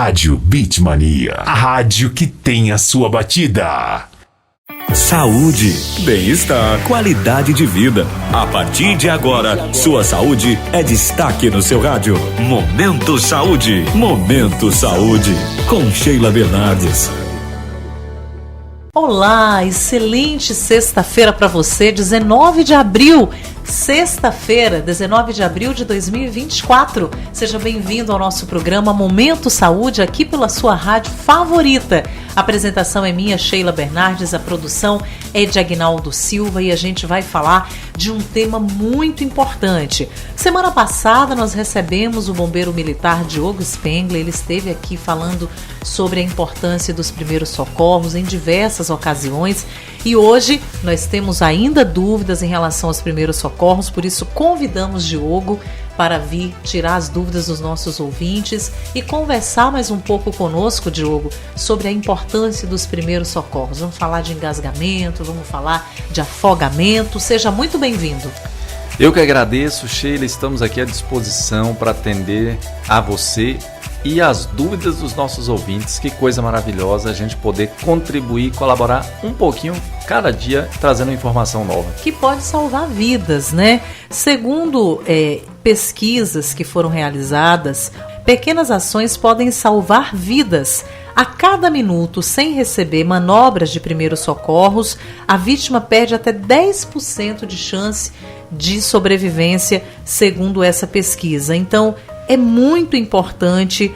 Rádio Beatmania, a rádio que tem a sua batida. Saúde, bem-estar, qualidade de vida. A partir de agora, sua saúde é destaque no seu rádio. Momento Saúde. Momento Saúde, com Sheila Bernardes. Olá, excelente sexta-feira para você, 19 de abril. Sexta-feira, 19 de abril de 2024. Seja bem-vindo ao nosso programa Momento Saúde, aqui pela sua rádio favorita. A apresentação é minha, Sheila Bernardes, a produção é de Agnaldo Silva e a gente vai falar de um tema muito importante. Semana passada nós recebemos o bombeiro militar Diogo Spengler, ele esteve aqui falando sobre a importância dos primeiros socorros em diversas ocasiões e hoje nós temos ainda dúvidas em relação aos primeiros socorros, por isso convidamos Diogo para vir tirar as dúvidas dos nossos ouvintes e conversar mais um pouco conosco, Diogo, sobre a importância dos primeiros socorros. Vamos falar de engasgamento, vamos falar de afogamento. Seja muito bem-vindo. Eu que agradeço, Sheila, estamos aqui à disposição para atender a você e as dúvidas dos nossos ouvintes. Que coisa maravilhosa a gente poder contribuir, colaborar um pouquinho cada dia, trazendo informação nova. Que pode salvar vidas, né? Segundo pesquisas que foram realizadas, pequenas ações podem salvar vidas. A cada minuto, sem receber manobras de primeiros socorros, a vítima perde até 10% de chance de sobrevivência, segundo essa pesquisa. Então, é muito importante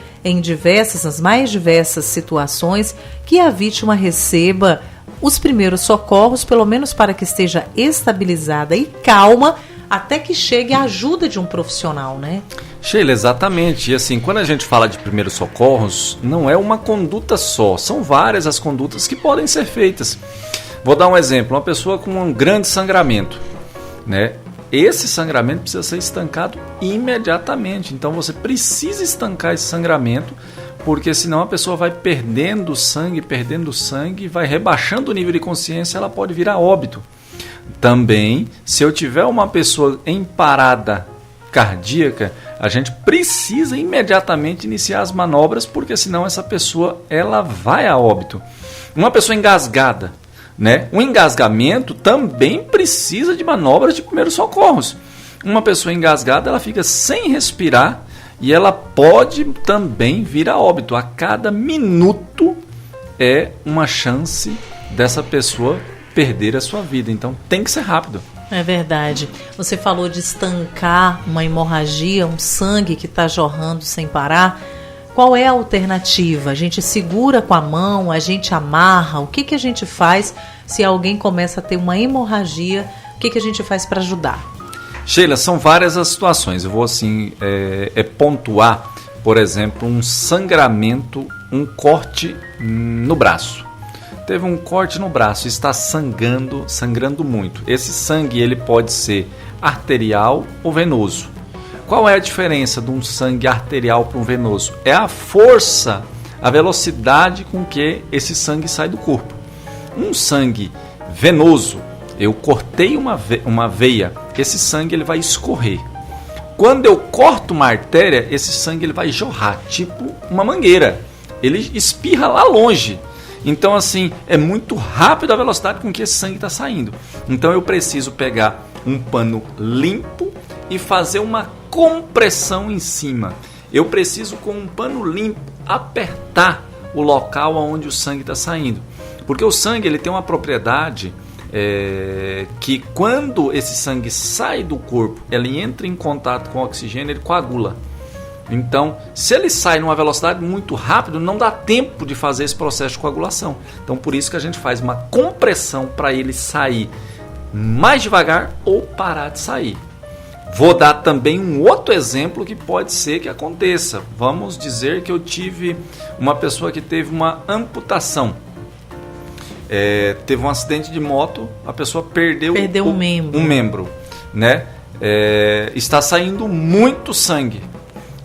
nas mais diversas situações, que a vítima receba os primeiros socorros, pelo menos para que esteja estabilizada e calma, até que chegue a ajuda de um profissional, né? Sheila, exatamente. E assim, quando a gente fala de primeiros socorros, não é uma conduta só, são várias as condutas que podem ser feitas. Vou dar um exemplo, uma pessoa com um grande sangramento, né? Esse sangramento precisa ser estancado imediatamente. Então você precisa estancar esse sangramento, porque senão a pessoa vai perdendo sangue, vai rebaixando o nível de consciência, ela pode vir a óbito. Também, se eu tiver uma pessoa em parada cardíaca, a gente precisa imediatamente iniciar as manobras, porque senão essa pessoa ela vai a óbito. Uma pessoa engasgada, né? O engasgamento também precisa de manobras de primeiros socorros. Uma pessoa engasgada, ela fica sem respirar e ela pode também vir a óbito. A cada minuto é uma chance dessa pessoa perder a sua vida. Então tem que ser rápido. É verdade. Você falou de estancar uma hemorragia, um sangue que está jorrando sem parar. Qual é a alternativa? A gente segura com a mão, a gente amarra? O que a gente faz se alguém começa a ter uma hemorragia? O que a gente faz para ajudar? Sheila, são várias as situações. Eu vou assim pontuar, por exemplo, um sangramento, um corte no braço. Teve um corte no braço, está sangrando muito. Esse sangue ele pode ser arterial ou venoso. Qual é a diferença de um sangue arterial para um venoso? É a força, a velocidade com que esse sangue sai do corpo. Um sangue venoso, eu cortei uma veia, esse sangue ele vai escorrer. Quando eu corto uma artéria, esse sangue ele vai jorrar, tipo uma mangueira. Ele espirra lá longe. Então, assim, é muito rápido a velocidade com que esse sangue está saindo. Então, eu preciso pegar um pano limpo e fazer uma compressão em cima. Eu preciso, com um pano limpo, apertar o local onde o sangue está saindo. Porque o sangue ele tem uma propriedade que quando esse sangue sai do corpo, ele entra em contato com o oxigênio, ele coagula. Então, se ele sai numa velocidade muito rápida, não dá tempo de fazer esse processo de coagulação. Então, por isso que a gente faz uma compressão para ele sair mais devagar ou parar de sair. Vou dar também um outro exemplo que pode ser que aconteça. Vamos dizer que eu tive uma pessoa que teve uma amputação. Teve um acidente de moto, a pessoa perdeu um membro, né? Está saindo muito sangue.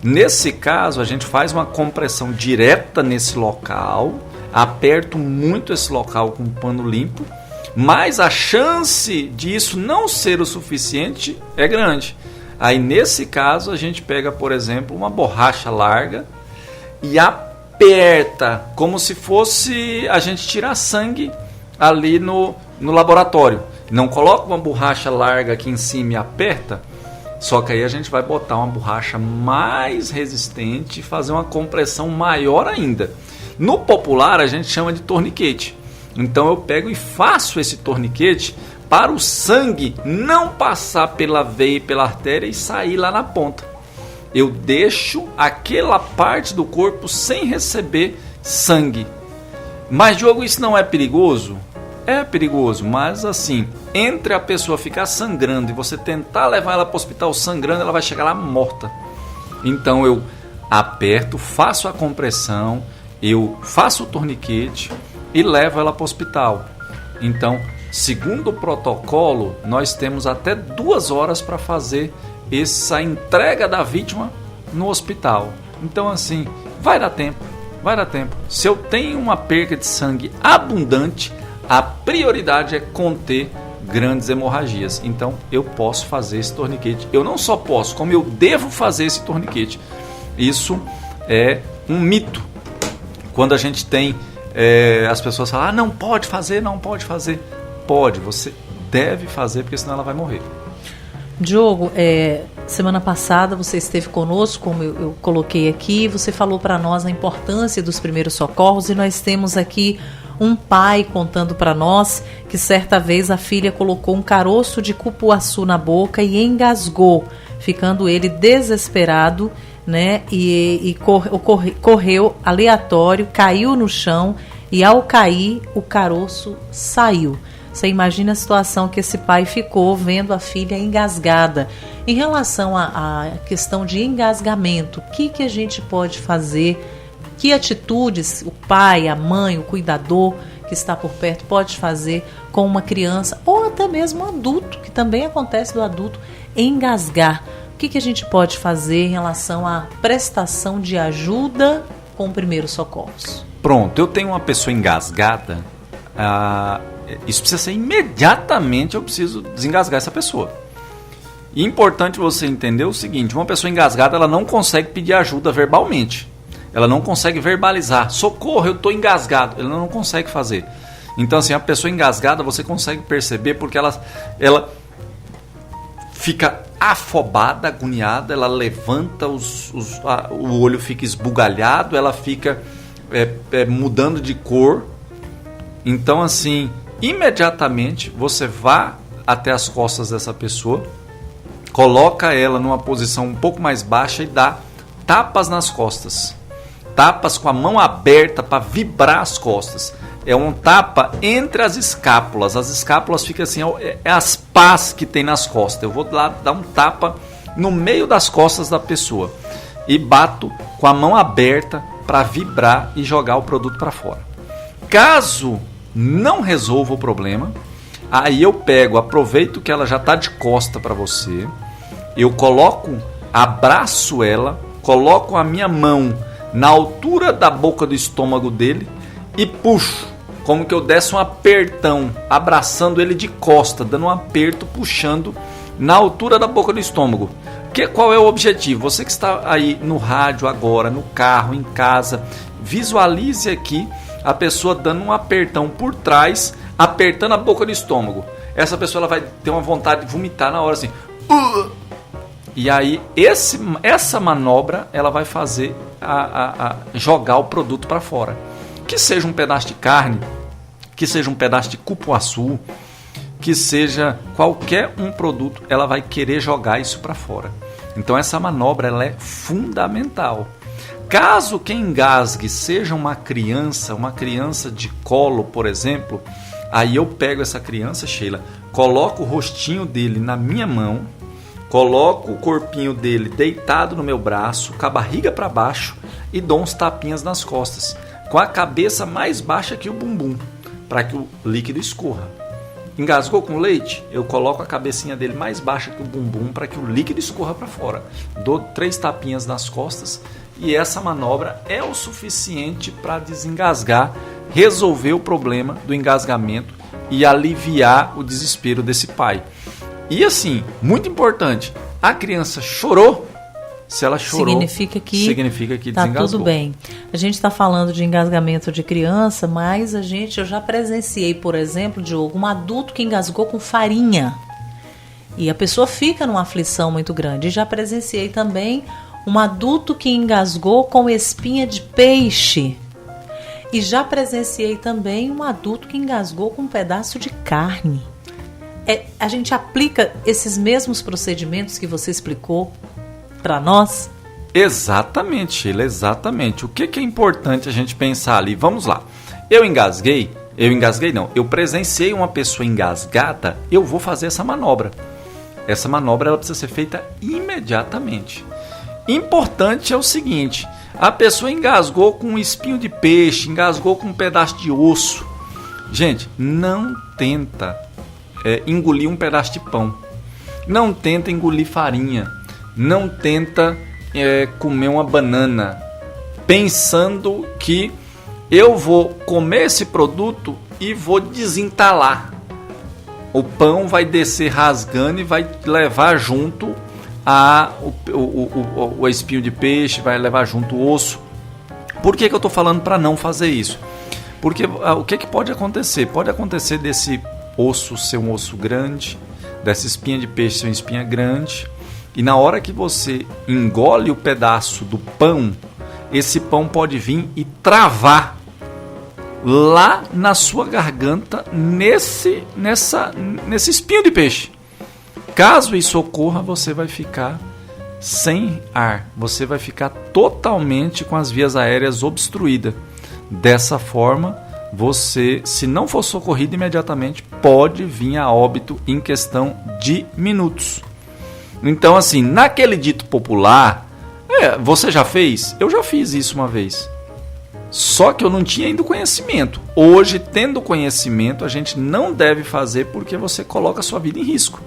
Nesse caso, a gente faz uma compressão direta nesse local, aperto muito esse local com um pano limpo, mas a chance disso não ser o suficiente é grande. Aí, nesse caso, a gente pega, por exemplo, uma borracha larga e aperta, como se fosse a gente tirar sangue ali no laboratório. Não coloca uma borracha larga aqui em cima e aperta, só que aí a gente vai botar uma borracha mais resistente e fazer uma compressão maior ainda. No popular a gente chama de torniquete. Então eu pego e faço esse torniquete para o sangue não passar pela veia e pela artéria e sair lá na ponta. Eu deixo aquela parte do corpo sem receber sangue. Mas, Diogo, isso não é perigoso? É perigoso, mas assim, entre a pessoa ficar sangrando e você tentar levar ela para o hospital sangrando, ela vai chegar lá morta. Então eu aperto, faço a compressão, eu faço o torniquete e levo ela para o hospital. Então, segundo o protocolo, nós temos até 2 horas para fazer essa entrega da vítima no hospital. Então, assim, vai dar tempo. Se eu tenho uma perca de sangue abundante, a prioridade é conter grandes hemorragias. Então, eu posso fazer esse torniquete. Eu não só posso, como eu devo fazer esse torniquete. Isso é um mito. Quando a gente tem as pessoas falam, não pode fazer. Pode, você deve fazer, porque senão ela vai morrer. Diogo, semana passada você esteve conosco, como eu coloquei aqui, você falou para nós a importância dos primeiros socorros, e nós temos aqui um pai contando para nós que certa vez a filha colocou um caroço de cupuaçu na boca e engasgou, ficando ele desesperado, né? E correu aleatório, caiu no chão e ao cair o caroço saiu. Você imagina a situação que esse pai ficou vendo a filha engasgada. Em relação à questão de engasgamento, o que a gente pode fazer? Que atitudes o pai, a mãe, o cuidador que está por perto pode fazer com uma criança ou até mesmo um adulto, que também acontece do adulto engasgar? O que a gente pode fazer em relação à prestação de ajuda com primeiros socorros? Pronto, eu tenho uma pessoa engasgada, isso precisa ser imediatamente, eu preciso desengasgar essa pessoa. E é importante você entender o seguinte, uma pessoa engasgada, ela não consegue pedir ajuda verbalmente. Ela não consegue verbalizar, socorro, eu estou engasgado. Ela não consegue fazer. Então, assim, a pessoa engasgada, você consegue perceber porque ela fica afobada, agoniada, ela levanta, o olho fica esbugalhado, ela fica mudando de cor. Então, assim, imediatamente você vá até as costas dessa pessoa, coloca ela numa posição um pouco mais baixa e dá tapas nas costas. Tapas com a mão aberta para vibrar as costas. É um tapa entre as escápulas. As escápulas ficam assim, é as pás que tem nas costas. Eu vou lá dar um tapa no meio das costas da pessoa e bato com a mão aberta para vibrar e jogar o produto para fora. Caso não resolva o problema, aí eu aproveito que ela já está de costa para você, eu abraço ela, coloco a minha mão na altura da boca do estômago dele e puxo, como que eu desse um apertão, abraçando ele de costa, dando um aperto, puxando na altura da boca do estômago. Qual é o objetivo? Você que está aí no rádio agora, no carro, em casa, visualize aqui a pessoa dando um apertão por trás, apertando a boca do estômago. Essa pessoa ela vai ter uma vontade de vomitar na hora assim. E aí essa manobra ela vai fazer jogar o produto para fora. Que seja um pedaço de carne, que seja um pedaço de cupuaçu, que seja qualquer um produto, ela vai querer jogar isso para fora. Então essa manobra ela é fundamental. Caso quem engasgue seja uma criança de colo, por exemplo, aí eu pego essa criança, Sheila, coloco o rostinho dele na minha mão, coloco o corpinho dele deitado no meu braço, com a barriga para baixo e dou uns tapinhas nas costas, com a cabeça mais baixa que o bumbum, para que o líquido escorra. Engasgou com leite? Eu coloco a cabecinha dele mais baixa que o bumbum para que o líquido escorra para fora. Dou 3 tapinhas nas costas e essa manobra é o suficiente para desengasgar, resolver o problema do engasgamento e aliviar o desespero desse pai. E assim, muito importante, a criança chorou, Se ela chorou, significa que tá desengasgou. Tudo bem. A gente está falando de engasgamento de criança, mas eu já presenciei, por exemplo, Diogo, um adulto que engasgou com farinha. E a pessoa fica numa aflição muito grande. E já presenciei também um adulto que engasgou com espinha de peixe. E já presenciei também um adulto que engasgou com um pedaço de carne. A gente aplica esses mesmos procedimentos que você explicou para nós? Exatamente, Sheila, exatamente. O que é importante a gente pensar ali? Vamos lá. Eu presenciei uma pessoa engasgada, eu vou fazer essa manobra. Essa manobra ela precisa ser feita imediatamente. Importante é o seguinte, a pessoa engasgou com um espinho de peixe, engasgou com um pedaço de osso. Gente, não tenta engolir um pedaço de pão. Não tenta engolir farinha. Não tenta comer uma banana pensando que eu vou comer esse produto e vou desentalar. O pão vai descer rasgando e vai levar junto o espinho de peixe, vai levar junto o osso. Por que eu estou falando para não fazer isso? Porque o que pode acontecer? Pode acontecer desse osso ser um osso grande, dessa espinha de peixe ser uma espinha grande. E na hora que você engole o pedaço do pão, esse pão pode vir e travar lá na sua garganta nesse espinho de peixe. Caso isso ocorra, você vai ficar sem ar. Você vai ficar totalmente com as vias aéreas obstruídas. Dessa forma, você, se não for socorrido imediatamente, pode vir a óbito em questão de minutos. Então, assim, naquele dito popular, você já fez? Eu já fiz isso uma vez. Só que eu não tinha ainda o conhecimento. Hoje, tendo conhecimento, a gente não deve fazer porque você coloca a sua vida em risco.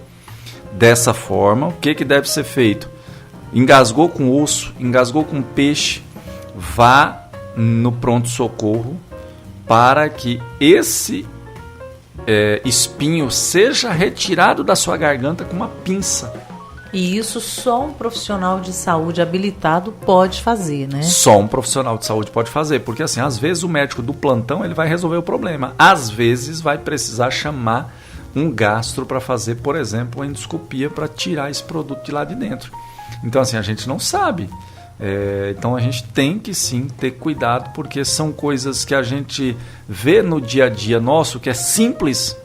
Dessa forma, o que deve ser feito? Engasgou com osso, engasgou com peixe, vá no pronto-socorro para que esse espinho seja retirado da sua garganta com uma pinça. E isso só um profissional de saúde habilitado pode fazer, né? Só um profissional de saúde pode fazer, porque assim, às vezes o médico do plantão ele vai resolver o problema. Às vezes vai precisar chamar um gastro para fazer, por exemplo, uma endoscopia para tirar esse produto de lá de dentro. Então assim, a gente não sabe. Então a gente tem que sim ter cuidado, porque são coisas que a gente vê no dia a dia nosso, que é simples,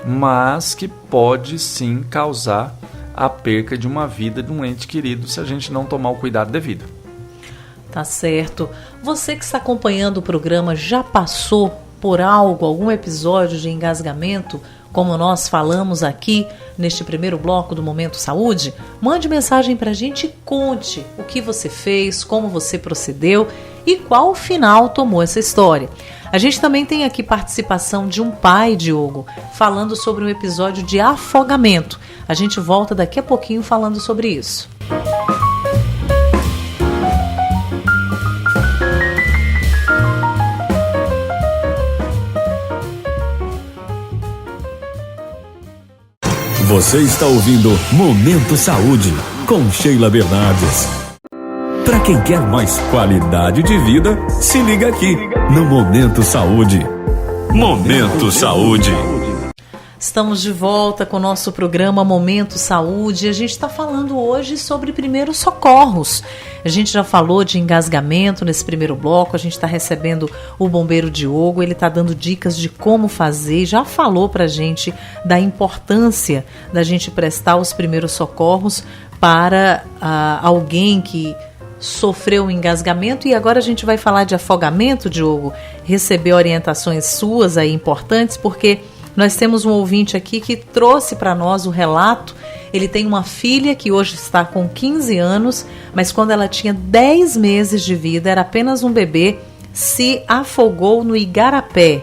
mas que pode sim causar a perca de uma vida de um ente querido se a gente não tomar o cuidado devido. Tá certo. Você que está acompanhando o programa já passou por algum episódio de engasgamento, como nós falamos aqui neste primeiro bloco do Momento Saúde? Mande mensagem pra gente e conte o que você fez, como você procedeu e qual final tomou essa história. A gente também tem aqui participação de um pai, Diogo, falando sobre um episódio de afogamento. A gente volta daqui a pouquinho falando sobre isso. Você está ouvindo Momento Saúde com Sheila Bernardes. Para quem quer mais qualidade de vida, se liga aqui no Momento Saúde. Momento Saúde. Estamos de volta com o nosso programa Momento Saúde. A gente está falando hoje sobre primeiros socorros. A gente já falou de engasgamento nesse primeiro bloco. A gente está recebendo o bombeiro Diogo. Ele está dando dicas de como fazer. Já falou para a gente da importância da gente prestar os primeiros socorros para alguém que sofreu um engasgamento. E agora a gente vai falar de afogamento, Diogo. Receber orientações suas aí importantes, porque nós temos um ouvinte aqui que trouxe para nós o relato. Ele tem uma filha que hoje está com 15 anos, mas quando ela tinha 10 meses de vida, era apenas um bebê, se afogou no Igarapé.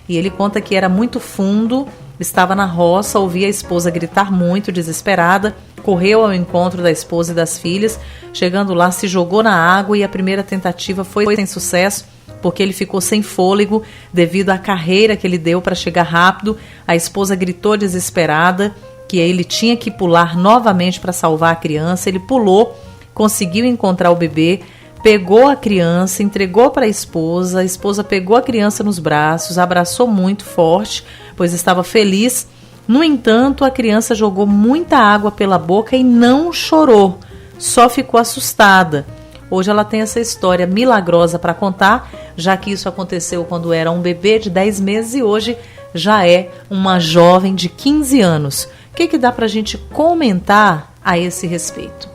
E ele conta que era muito fundo, estava na roça, ouvia a esposa gritar muito, desesperada, correu ao encontro da esposa e das filhas, chegando lá, se jogou na água e a primeira tentativa foi sem sucesso, porque ele ficou sem fôlego devido à carreira que ele deu para chegar rápido. A esposa gritou desesperada que ele tinha que pular novamente para salvar a criança. Ele pulou conseguiu encontrar o bebê, pegou a criança, entregou para a esposa pegou a criança nos braços, abraçou muito forte, pois estava feliz. No entanto, a criança jogou muita água pela boca e não chorou, só ficou assustada. Hoje ela tem essa história milagrosa para contar, já que isso aconteceu quando era um bebê de 10 meses e hoje já é uma jovem de 15 anos. O que dá para a gente comentar a esse respeito?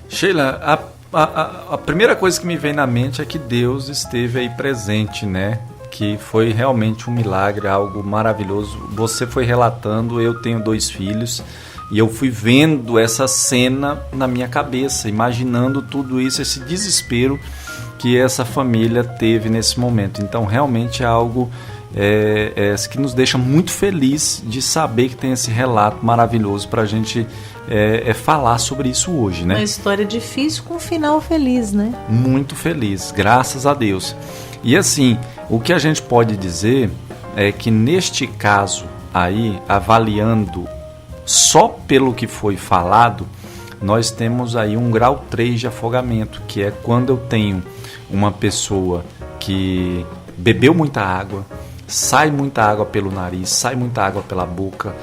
Sheila, a primeira coisa que me vem na mente é que Deus esteve aí presente, né? Que foi realmente um milagre, algo maravilhoso. Você foi relatando, eu tenho 2 filhos, e eu fui vendo essa cena na minha cabeça, imaginando tudo isso, esse desespero que essa família teve nesse momento. Então, realmente é algo que nos deixa muito feliz de saber que tem esse relato maravilhoso para a gente falar sobre isso hoje, né? Uma história difícil com um final feliz, né? Muito feliz, graças a Deus. E assim, o que a gente pode dizer é que neste caso aí, avaliando só pelo que foi falado, nós temos aí um grau 3 de afogamento, que é quando eu tenho uma pessoa que bebeu muita água, sai muita água pelo nariz, sai muita água pela boca,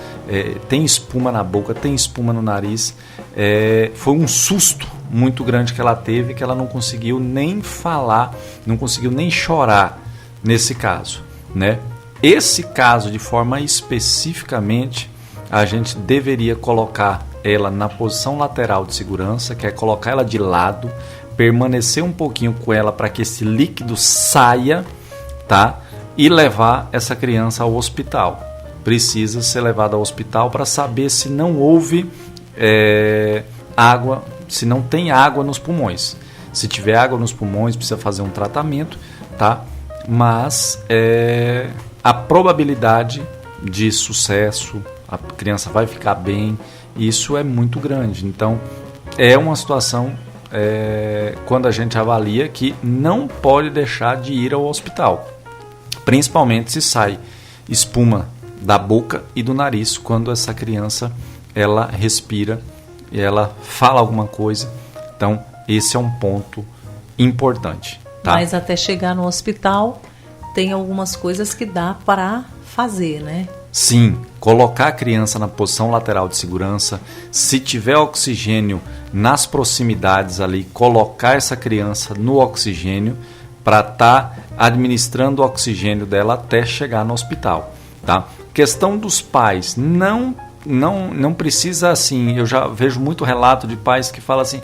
tem espuma na boca, tem espuma no nariz. Foi um susto muito grande que ela teve, que ela não conseguiu nem falar, não conseguiu nem chorar nesse caso, né? Esse caso, de forma especificamente, a gente deveria colocar ela na posição lateral de segurança, que é colocar ela de lado, permanecer um pouquinho com ela para que esse líquido saia, tá? E levar essa criança ao hospital. Precisa ser levada ao hospital para saber se não houve água, se não tem água nos pulmões. Se tiver água nos pulmões, precisa fazer um tratamento, tá? Mas a probabilidade de sucesso, a criança vai ficar bem, isso é muito grande. Então, é uma situação, quando a gente avalia, que não pode deixar de ir ao hospital. Principalmente se sai espuma da boca e do nariz, quando essa criança ela respira e ela fala alguma coisa. Então, esse é um ponto importante. Tá? Mas até chegar no hospital, tem algumas coisas que dá para fazer, né? Sim, colocar a criança na posição lateral de segurança, se tiver oxigênio nas proximidades ali, colocar essa criança no oxigênio para estar administrando o oxigênio dela até chegar no hospital, tá? Questão dos pais, não precisa assim, eu já vejo muito relato de pais que falam assim,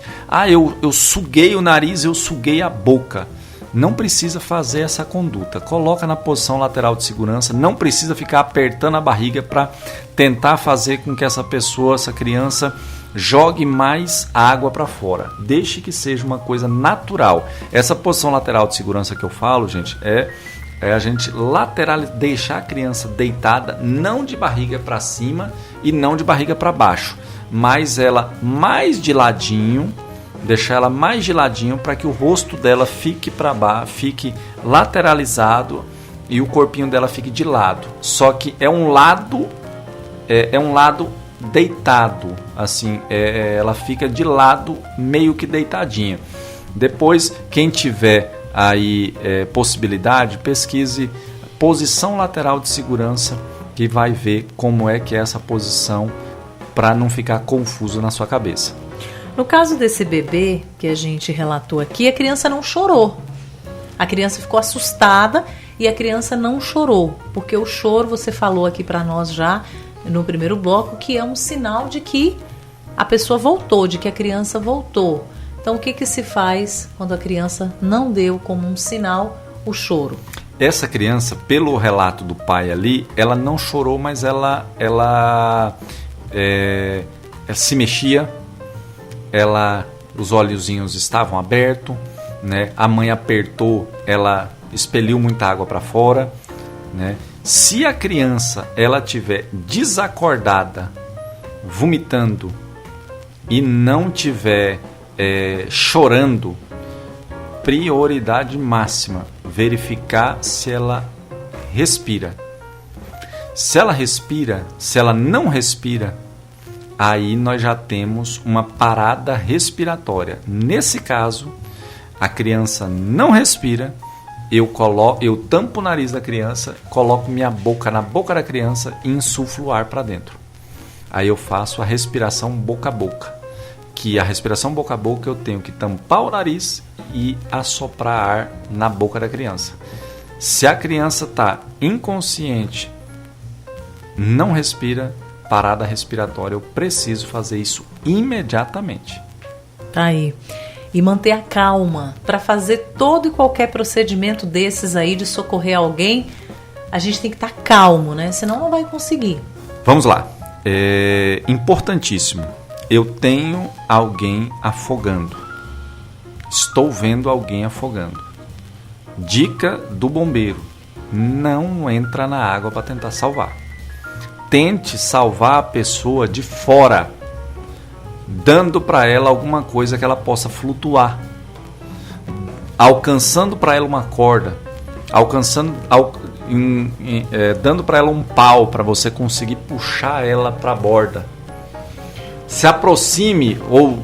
eu suguei o nariz, eu suguei a boca. Não precisa fazer essa conduta. Coloca na posição lateral de segurança. Não precisa ficar apertando a barriga para tentar fazer com que essa pessoa, essa criança, jogue mais água para fora. Deixe que seja uma coisa natural. Essa posição lateral de segurança que eu falo, gente, é a gente deixar a criança deitada, não de barriga para cima e não de barriga para baixo, mas ela mais de ladinho. Deixar ela mais de ladinho para que o rosto dela fique para baixo, fique lateralizado e o corpinho dela fique de lado. Só que é um lado deitado, assim, ela fica de lado meio que deitadinha. Depois, quem tiver aí possibilidade, pesquise posição lateral de segurança, que vai ver como é que é essa posição para não ficar confuso na sua cabeça. No caso desse bebê que a gente relatou aqui, a criança não chorou. A criança ficou assustada e a criança não chorou. Porque o choro, você falou aqui para nós já no primeiro bloco, que é um sinal de que a pessoa voltou, de que a criança voltou. Então, o que se faz quando a criança não deu como um sinal o choro? Essa criança, pelo relato do pai ali, ela não chorou, mas ela se mexia. Os olhozinhos estavam abertos, né? A mãe apertou, ela expeliu muita água para fora, né? Se a criança ela tiver desacordada, vomitando e não tiver chorando, prioridade máxima, verificar se ela respira. Se ela respira, se ela não respira, aí nós já temos uma parada respiratória. Nesse caso, a criança não respira, eu tampo o nariz da criança, coloco minha boca na boca da criança e insuflo o ar para dentro. Aí eu faço a respiração boca a boca, que a respiração boca a boca eu tenho que tampar o nariz e assoprar ar na boca da criança. Se a criança está inconsciente, não respira, parada respiratória, eu preciso fazer isso imediatamente. Tá aí. E manter a calma para fazer todo e qualquer procedimento desses aí de socorrer alguém, a gente tem que estar calmo, né? Senão não vai conseguir. Vamos lá. É importantíssimo. Eu tenho alguém afogando. Estou vendo alguém afogando. Dica do bombeiro: não entra na água para tentar salvar. Tente salvar a pessoa de fora, dando para ela alguma coisa que ela possa flutuar, alcançando para ela uma corda, dando para ela um pau para você conseguir puxar ela para a borda. Se aproxime ou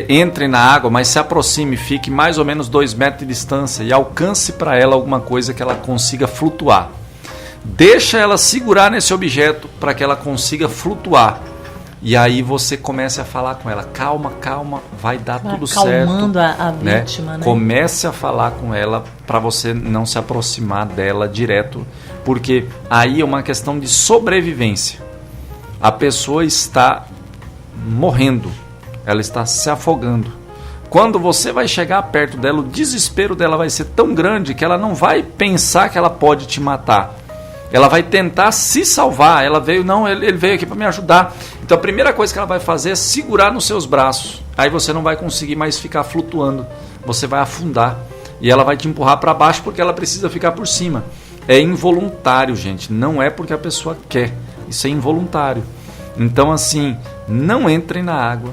entre na água, mas se aproxime, fique mais ou menos 2 metros de distância e alcance para ela alguma coisa que ela consiga flutuar. Deixa ela segurar nesse objeto para que ela consiga flutuar. E aí você comece a falar com ela: calma, calma, vai dar tudo certo. Acalmando a vítima, né? Comece a falar com ela para você não se aproximar dela direto, porque aí é uma questão de sobrevivência. A pessoa está morrendo, ela está se afogando. Quando você vai chegar perto dela, o desespero dela vai ser tão grande que ela não vai pensar que ela pode te matar. Ela vai tentar se salvar. Ela veio, não, ele veio aqui para me ajudar. Então a primeira coisa que ela vai fazer é segurar nos seus braços. Aí você não vai conseguir mais ficar flutuando. Você vai afundar. E ela vai te empurrar para baixo porque ela precisa ficar por cima. É involuntário, gente. Não é porque a pessoa quer. Isso é involuntário. Então assim, não entrem na água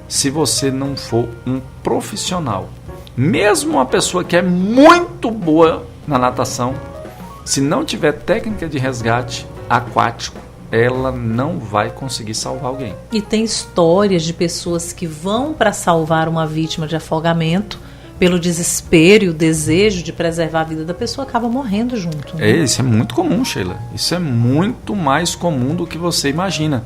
se você não for um profissional. Mesmo uma pessoa que é muito boa na natação, se não tiver técnica de resgate aquático, ela não vai conseguir salvar alguém. E tem histórias de pessoas que vão para salvar uma vítima de afogamento, pelo desespero e o desejo de preservar a vida da pessoa, acaba morrendo junto. Né? Isso é muito comum, Sheila. Isso é muito mais comum do que você imagina.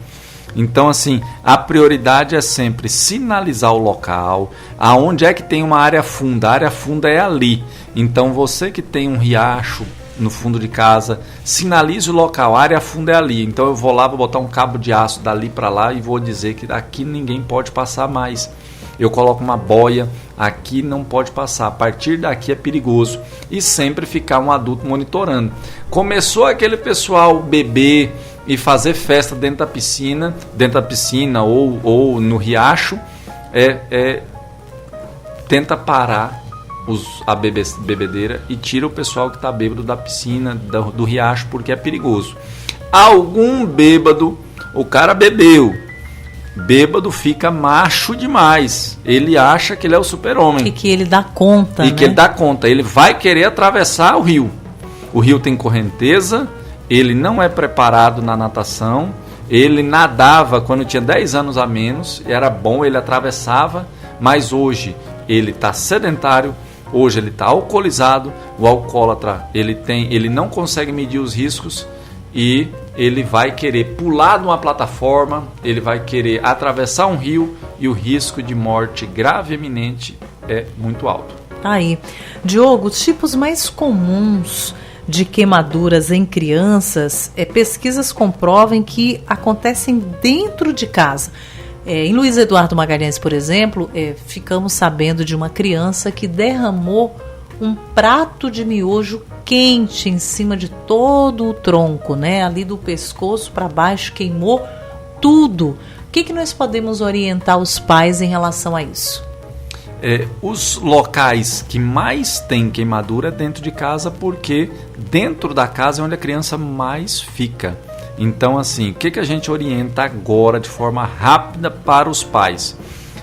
Então, assim, a prioridade é sempre sinalizar o local, aonde é que tem uma área funda. A área funda é ali. Então, você que tem um riacho no fundo de casa, sinalize o local, a área funda é ali. Então eu vou lá, vou botar um cabo de aço dali para lá e vou dizer que aqui ninguém pode passar mais. Eu coloco uma boia, aqui não pode passar, a partir daqui é perigoso. E sempre ficar um adulto monitorando. Começou aquele pessoal beber e fazer festa dentro da piscina ou no riacho, tenta parar a bebedeira e tira o pessoal que está bêbado da piscina, do riacho, porque é perigoso. Algum bêbado, o cara bebeu, bêbado fica macho demais, ele acha que ele é o super-homem. E que ele dá conta, que ele dá conta, ele vai querer atravessar o rio tem correnteza, ele não é preparado na natação, ele nadava quando tinha 10 anos a menos, era bom, ele atravessava, mas hoje ele está sedentário, hoje ele está alcoolizado. O alcoólatra ele não consegue medir os riscos e ele vai querer pular de uma plataforma, ele vai querer atravessar um rio e o risco de morte grave e iminente é muito alto. Aí, Diogo, os tipos mais comuns de queimaduras em crianças, pesquisas comprovam que acontecem dentro de casa. Em Luiz Eduardo Magalhães, por exemplo, ficamos sabendo de uma criança que derramou um prato de miojo quente em cima de todo o tronco, né? Ali do pescoço para baixo, queimou tudo. O que nós podemos orientar os pais em relação a isso? Os locais que mais tem queimadura é dentro de casa, porque dentro da casa é onde a criança mais fica. Então, assim, o que a gente orienta agora de forma rápida para os pais?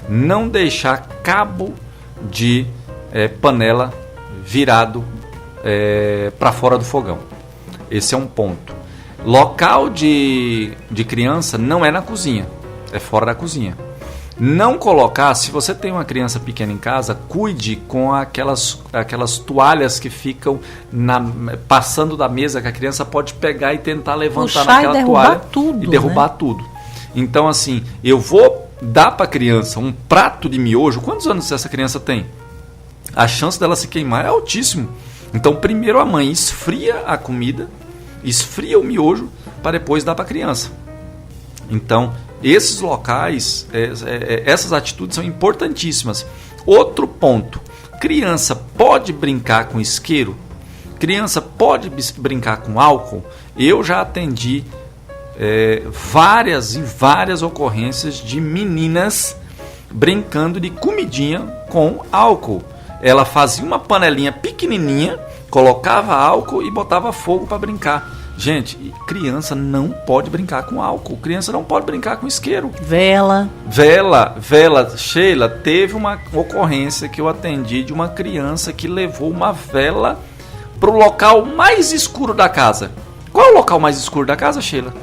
Não deixar cabo de panela virado para fora do fogão. Esse é um ponto. Local de criança não é na cozinha. é fora da cozinha. Não colocar, se você tem uma criança pequena em casa, cuide com aquelas toalhas que ficam passando da mesa, que a criança pode pegar e tentar levantar naquela toalha tudo, e derrubar tudo. Então, assim, eu vou dar para a criança um prato de miojo. Quantos anos essa criança tem? A chance dela se queimar é altíssimo. Então, primeiro a mãe esfria a comida, esfria o miojo, para depois dar para a criança. Então, esses locais, essas atitudes são importantíssimas. Outro ponto, criança pode brincar com isqueiro? Criança pode brincar com álcool? Eu já atendi várias ocorrências de meninas brincando de comidinha com álcool. Ela fazia uma panelinha pequenininha, colocava álcool e botava fogo para brincar. Gente, criança não pode brincar com álcool. Criança não pode brincar com isqueiro. Vela. Sheila, teve uma ocorrência que eu atendi de uma criança que levou uma vela para o local mais escuro da casa. Qual é o local mais escuro da casa, Sheila?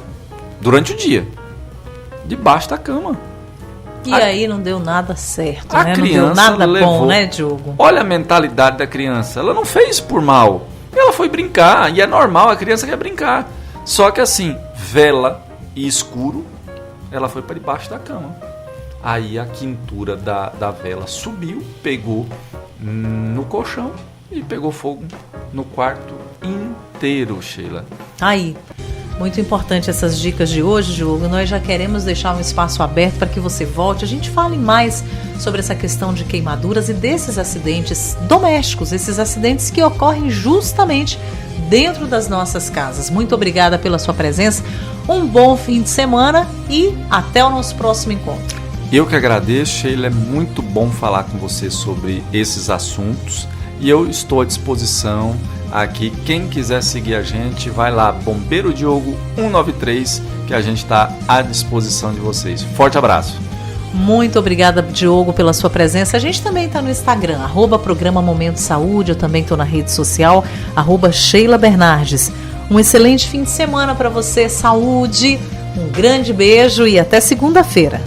Durante o dia. Debaixo da cama. E aí não deu nada certo, a né? criança não deu nada levou, bom, né, Diogo? Olha a mentalidade da criança. Ela não fez por mal. Ela foi brincar. E é normal, a criança quer brincar. Só que assim, vela e escuro, ela foi para debaixo da cama. Aí a quintura da vela subiu, pegou no colchão e pegou fogo no quarto inteiro, Sheila. Aí, muito importante essas dicas de hoje, Diogo. Nós já queremos deixar um espaço aberto para que você volte. A gente fale mais sobre essa questão de queimaduras e desses acidentes domésticos, esses acidentes que ocorrem justamente dentro das nossas casas. Muito obrigada pela sua presença. Um bom fim de semana e até o nosso próximo encontro. Eu que agradeço, Sheila. É muito bom falar com você sobre esses assuntos e eu estou à disposição. Aqui, quem quiser seguir a gente, vai lá, Bombeiro Diogo 193, que a gente está à disposição de vocês. Forte abraço. Muito obrigada, Diogo, pela sua presença. A gente também está no Instagram, @programa Momento Saúde. Eu também estou na rede social, @Sheila Bernardes. Um excelente fim de semana para você, saúde, um grande beijo e até segunda-feira.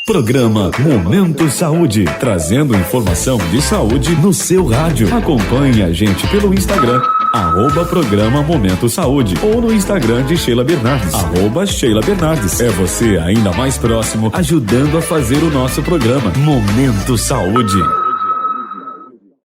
Programa Momento Saúde, trazendo informação de saúde no seu rádio. Acompanhe a gente pelo Instagram, @programa Momento Saúde, ou no Instagram de Sheila Bernardes, @Sheila Bernardes. É você ainda mais próximo, ajudando a fazer o nosso programa Momento Saúde.